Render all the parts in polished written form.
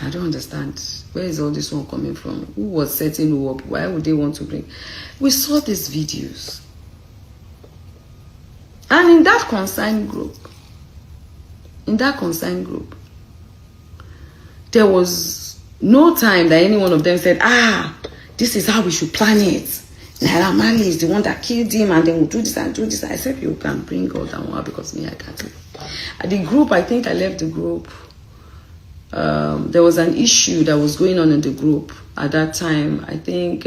I don't understand. Where is all this one coming from? Who was setting who up? Why would they want to bring? We saw these videos. And in that consigned group, there was no time that any one of them said, this is how we should plan it. Naira Marley is the one that killed him, and then we'll do this and do this. I said, you can bring all that one because me, I can't. The group, I think I left the group. There was an issue that was going on in the group at that time. I think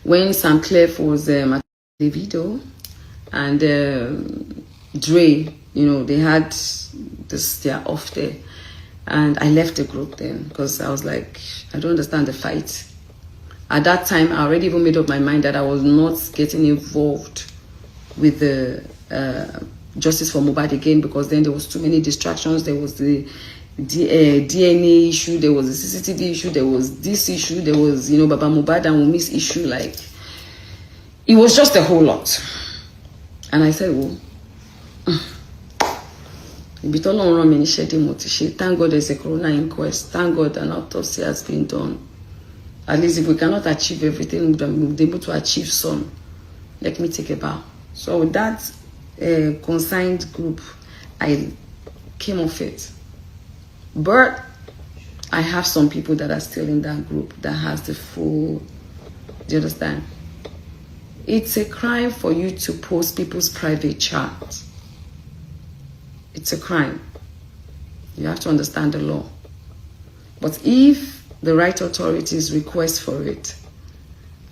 when Sam Clef was at the video and Dre, they had this, they're off there. And I left the group then because I was like, I don't understand the fight. At that time, I already even made up my mind that I was not getting involved with the Justice for Mohbad again, because then there was too many distractions. There was the DNA issue, there was the CCTV issue, there was this issue, there was, Baba Mohbad and Wumi's issue. Like, it was just a whole lot. And I said, well, thank God there's a corona inquest. Thank God an autopsy has been done. At least if we cannot achieve everything, we'll be able to achieve some. Let me take a bow. So with that consigned group, I came off it. But I have some people that are still in that group that has the full, do you understand? It's a crime for you to post people's private chat. It's a crime. You have to understand the law. But if the right authorities request for it,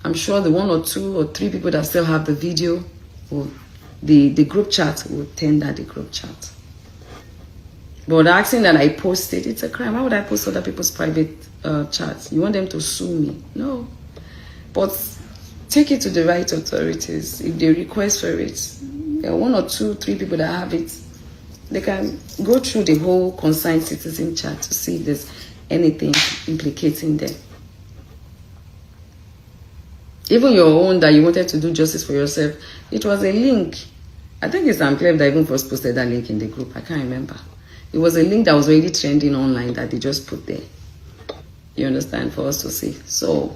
I'm sure the 1 or 2 or 3 people that still have the video, or the group chat, will tender the group chat. But asking that I post it, it's a crime. Why would I post other people's private chats? You want them to sue me? No. But take it to the right authorities. If they request for it, there are 1 or 2, 3 people that have it. They can go through the whole concerned citizen chat to see if there's anything implicating them. Even your own that you wanted to do justice for yourself, it was a link. I think it's Sam Clef that even first posted that link in the group. I can't remember. It was a link that was already trending online that they just put there. You understand? For us to see. So,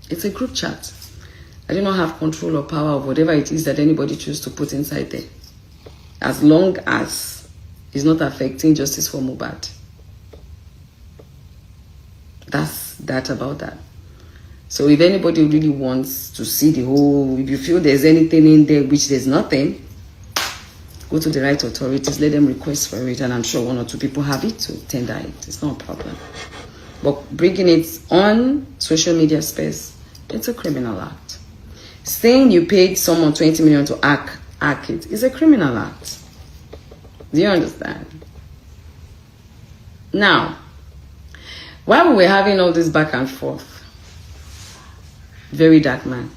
it's a group chat. I do not have control or power of whatever it is that anybody chooses to put inside there, as long as it's not affecting justice for Mohbad. That's that about that. So if anybody really wants to see the whole, if you feel there's anything in there which there's nothing, go to the right authorities, let them request for it, and I'm sure 1 or 2 people have it to tender it. It's not a problem. But bringing it on social media space, it's a criminal act. Saying you paid someone 20 million to hack it is a criminal act. Do you understand? Now, while we were having all this back and forth, Very Dark Man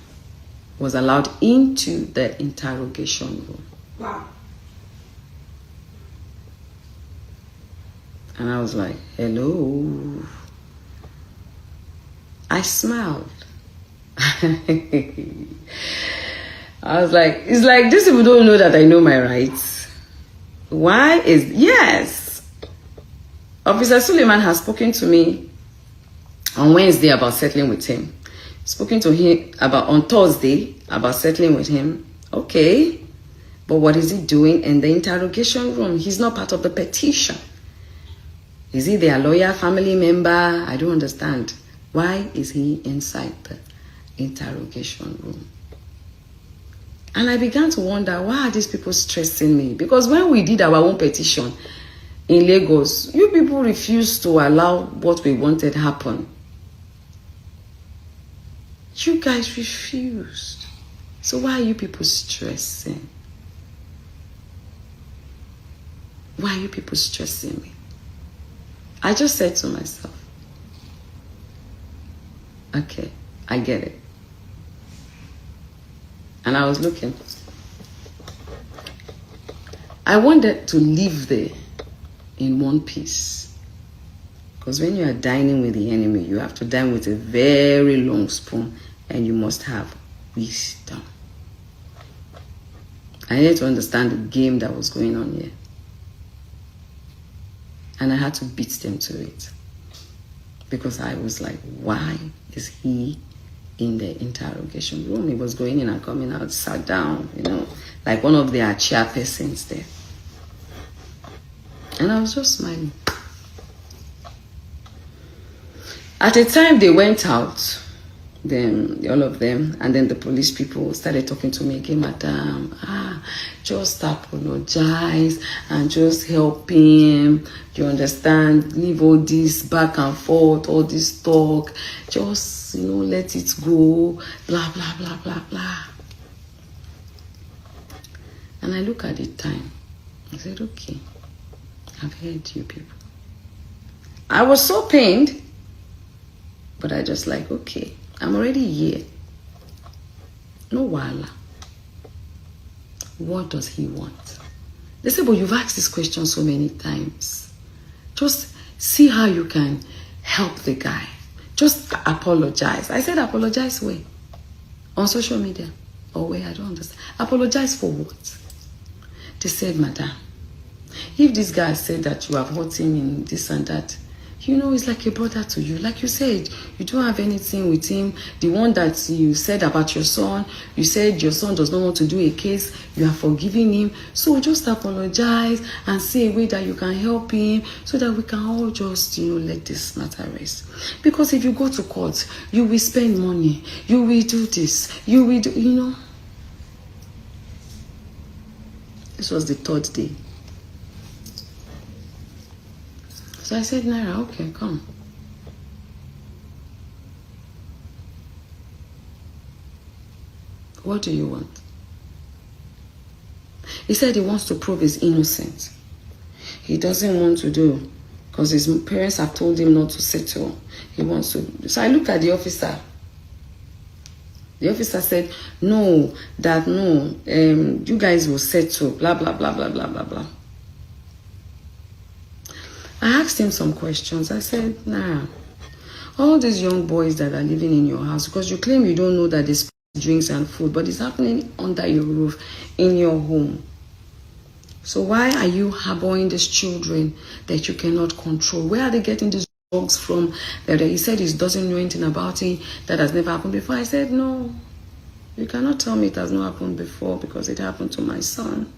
was allowed into the interrogation room. Wow. And I was like, hello. I smiled. I was like, it's like these people don't know that I know my rights. Why is, yes. Officer Suleiman has spoken to me on Wednesday about settling with him. Spoken to him about on Thursday about settling with him. Okay. But what is he doing in the interrogation room? He's not part of the petition. Is he their lawyer, family member? I don't understand. Why is he inside the interrogation room? And I began to wonder, why are these people stressing me? Because when we did our own petition in Lagos, you people refused to allow what we wanted happen. You guys refused. So why are you people stressing? Why are you people stressing me? I just said to myself, okay, I get it. And I was looking. I wanted to live there in one piece. Because when you are dining with the enemy, you have to dine with a very long spoon, and you must have wisdom. I needed to understand the game that was going on here. And I had to beat them to it. Because I was like, why is he in the interrogation room? He was going in and coming out, sat down, you know, like one of their chairpersons there. And I was just smiling. At the time they went out, then all of them, and then the police people started talking to me again, Madam, just apologize and just help him. You understand? Leave all this back and forth, all this talk. Just, you know, let it go. Blah, blah, blah, blah, blah. And I look at the time. I said, okay, I've heard you people. I was so pained, but I just like, okay, I'm already here. No wala. What does he want? They say, but you've asked this question so many times. Just see how you can help the guy. Just apologize. I said, apologize where? On social media? Or where? I don't understand. Apologize for what? They said, Madam, if this guy said that you have hurt him in this and that, you know, it's like a brother to you. Like you said, you don't have anything with him. The one that you said about your son, you said your son does not want to do a case. You are forgiving him. So just apologize and say a way that you can help him so that we can all just, you know, let this matter rest. Because if you go to court, you will spend money. You will do this. You will do, you know. This was the third day. So I said, Naira, okay, come. What do you want? He said he wants to prove he's innocent. He doesn't want to do, because his parents have told him not to settle. He wants to. So I looked at the officer. The officer said, no, you guys will settle, blah, blah, blah, blah, blah, blah, blah. I asked him some questions. I said, nah, all these young boys that are living in your house, because you claim you don't know that there's drinks and food, but it's happening under your roof, in your home. So why are you harboring these children that you cannot control? Where are they getting these drugs from? That he said he doesn't know anything about it, that has never happened before. I said, no, you cannot tell me it has not happened before, because it happened to my son.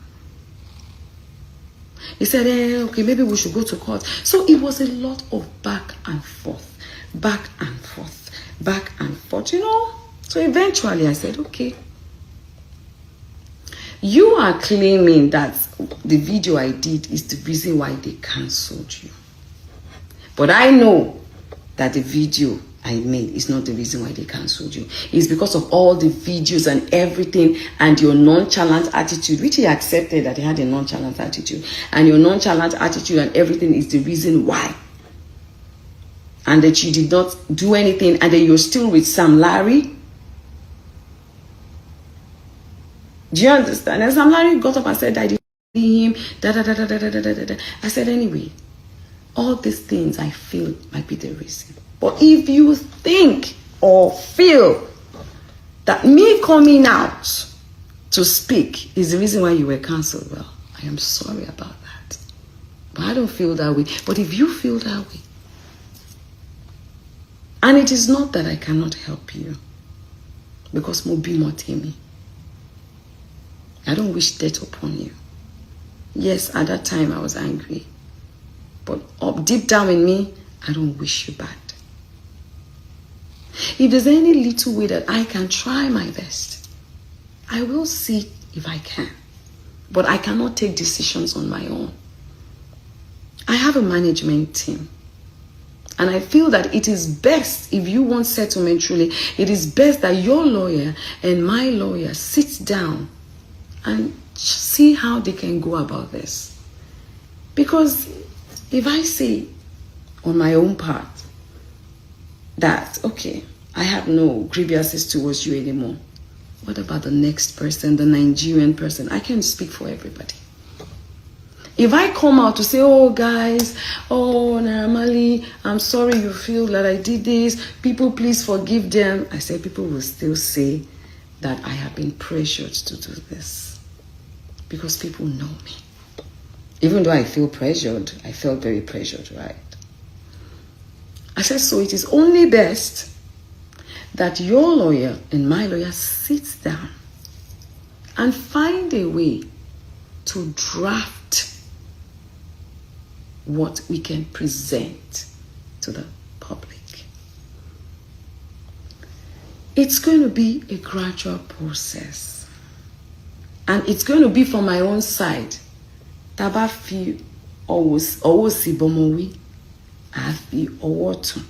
He said, okay, maybe we should go to court. So it was a lot of back and forth, back and forth, back and forth, you know. So eventually I said, okay, you are claiming that the video I did is the reason why they cancelled you. But I know that the video I made is not the reason why they cancelled you. It's because of all the videos and everything and your nonchalant attitude, which he accepted that he had a nonchalant attitude. And your nonchalant attitude and everything is the reason why. And that you did not do anything, and then you're still with Sam Larry. Do you understand? And Sam Larry got up and said, I didn't see him, I said, anyway, all these things I feel might be the reason. But if you think or feel that me coming out to speak is the reason why you were cancelled, well, I am sorry about that. But I don't feel that way. But if you feel that way, and it is not that I cannot help you, because Mobi Motemi, I don't wish death upon you. Yes, at that time I was angry. But up deep down in me, I don't wish you bad. If there's any little way that I can try my best, I will see if I can. But I cannot take decisions on my own. I have a management team. And I feel that it is best, if you want settlement truly, it is best that your lawyer and my lawyer sit down and see how they can go about this. Because if I say on my own part that, okay, I have no grievances towards you anymore, what about the next person, the Nigerian person? I can't speak for everybody. If I come out to say, oh guys, oh Marley, I'm sorry you feel that I did this, people please forgive them, I say people will still say that I have been pressured to do this. Because people know me. Even though I feel pressured, I felt very pressured, right? I said, so it is only best that your lawyer and my lawyer sits down and find a way to draft what we can present to the public. It's going to be a gradual process. And it's going to be from my own side. Taba fi owo si bomowi, I fi owo tun.